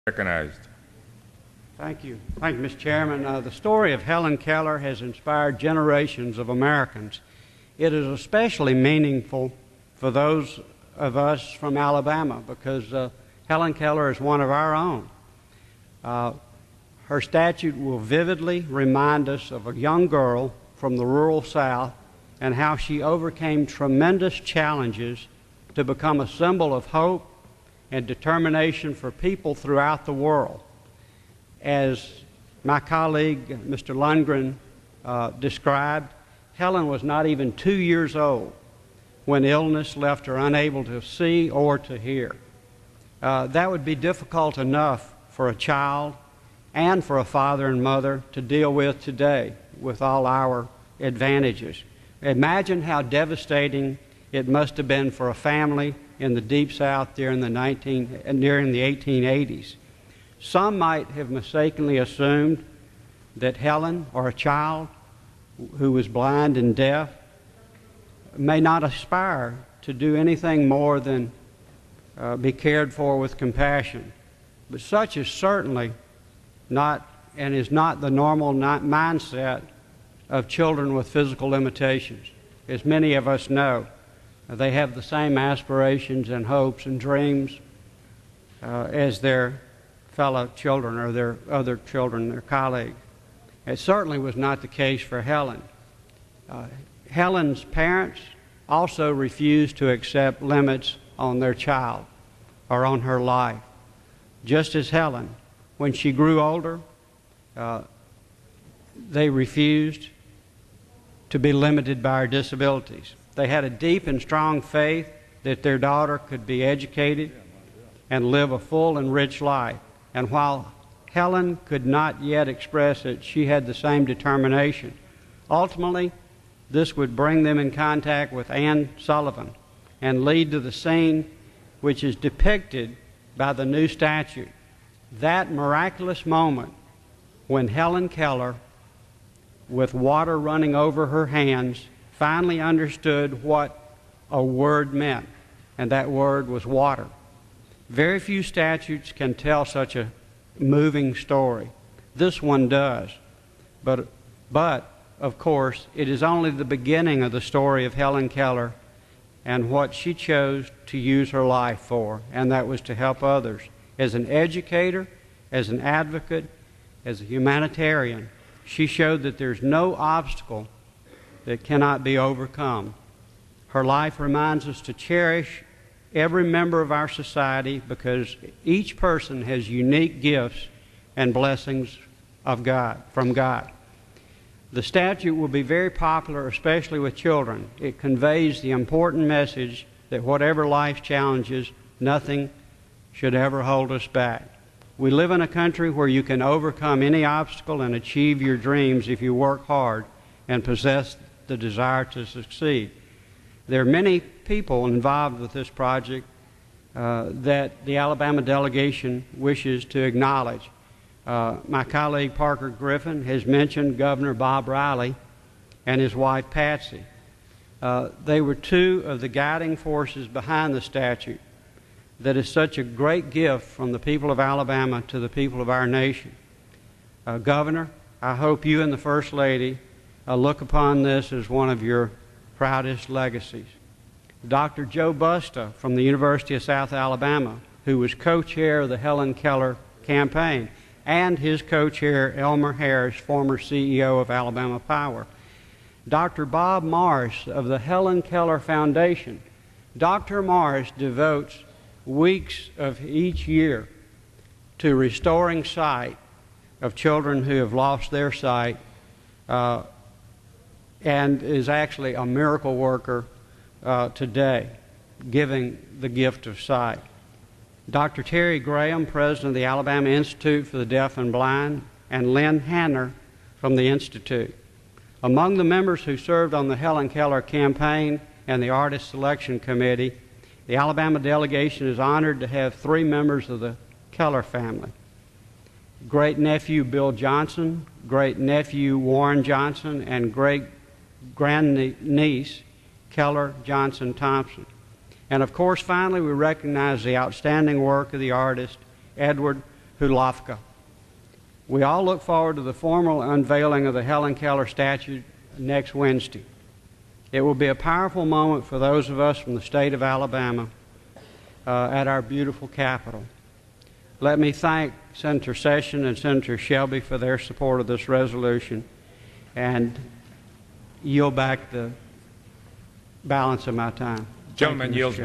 Recognized. Thank you. Thank you, Mr. Chairman. The story of Helen Keller has inspired generations of Americans. It is especially meaningful for those of us from Alabama because Helen Keller is one of our own. Her statue will vividly remind us of a young girl from the rural South and how she overcame tremendous challenges to become a symbol of hope and determination for people throughout the world. As my colleague, Mr. Lundgren, described, Helen was not even 2 years old when illness left her unable to see or to hear. That would be difficult enough for a child and for a father and mother to deal with today with all our advantages. Imagine how devastating it must have been for a family in the Deep South during the 1880s. Some might have mistakenly assumed that Helen, or a child who was blind and deaf, may not aspire to do anything more than be cared for with compassion. But such is certainly not and is not the normal mindset of children with physical limitations. As many of us know, they have the same aspirations and hopes and dreams as their fellow children or their other children, their colleagues. It certainly was not the case for Helen. Helen's parents also refused to accept limits on their child or on her life. Just as Helen, when she grew older, they refused to be limited by her disabilities. They had a deep and strong faith that their daughter could be educated and live a full and rich life. And while Helen could not yet express it, she had the same determination. Ultimately, this would bring them in contact with Anne Sullivan and lead to the scene which is depicted by the new statue. That miraculous moment when Helen Keller, with water running over her hands, finally understood what a word meant, and that word was water. Very few statutes can tell such a moving story. This one does. But of course, it is only the beginning of the story of Helen Keller and what she chose to use her life for, and that was to help others. As an educator, as an advocate, as a humanitarian, she showed that there's no obstacle that cannot be overcome. Her life reminds us to cherish every member of our society because each person has unique gifts and blessings of God, from God. The statue will be very popular, especially with children. It conveys the important message that whatever life's challenges, nothing should ever hold us back. We live in a country where you can overcome any obstacle and achieve your dreams if you work hard and possess the desire to succeed. There are many people involved with this project that the Alabama delegation wishes to acknowledge. My colleague Parker Griffin has mentioned Governor Bob Riley and his wife Patsy. They were two of the guiding forces behind the statute that is such a great gift from the people of Alabama to the people of our nation. Governor, I hope you and the First Lady look upon this as one of your proudest legacies. Dr. Joe Busta from the University of South Alabama, who was co-chair of the Helen Keller campaign, and his co-chair, Elmer Harris, former CEO of Alabama Power. Dr. Bob Morris of the Helen Keller Foundation. Dr. Morris devotes weeks of each year to restoring sight of children who have lost their sight and is actually a miracle worker today, giving the gift of sight. Dr. Terry Graham, president of the Alabama Institute for the Deaf and Blind, and Lynn Hanner from the Institute. Among the members who served on the Helen Keller campaign and the Artist Selection Committee, the Alabama delegation is honored to have 3 members of the Keller family. Great-nephew Bill Johnson, great-nephew Warren Johnson, and great-grandniece Keller Johnson Thompson. And of course, finally, we recognize the outstanding work of the artist Edward Hulafka. We all look forward to the formal unveiling of the Helen Keller statue next Wednesday. It will be a powerful moment for those of us from the state of Alabama at our beautiful capital. Let me thank Senator Sessions and Senator Shelby for their support of this resolution and yield back the balance of my time. Gentleman yields back.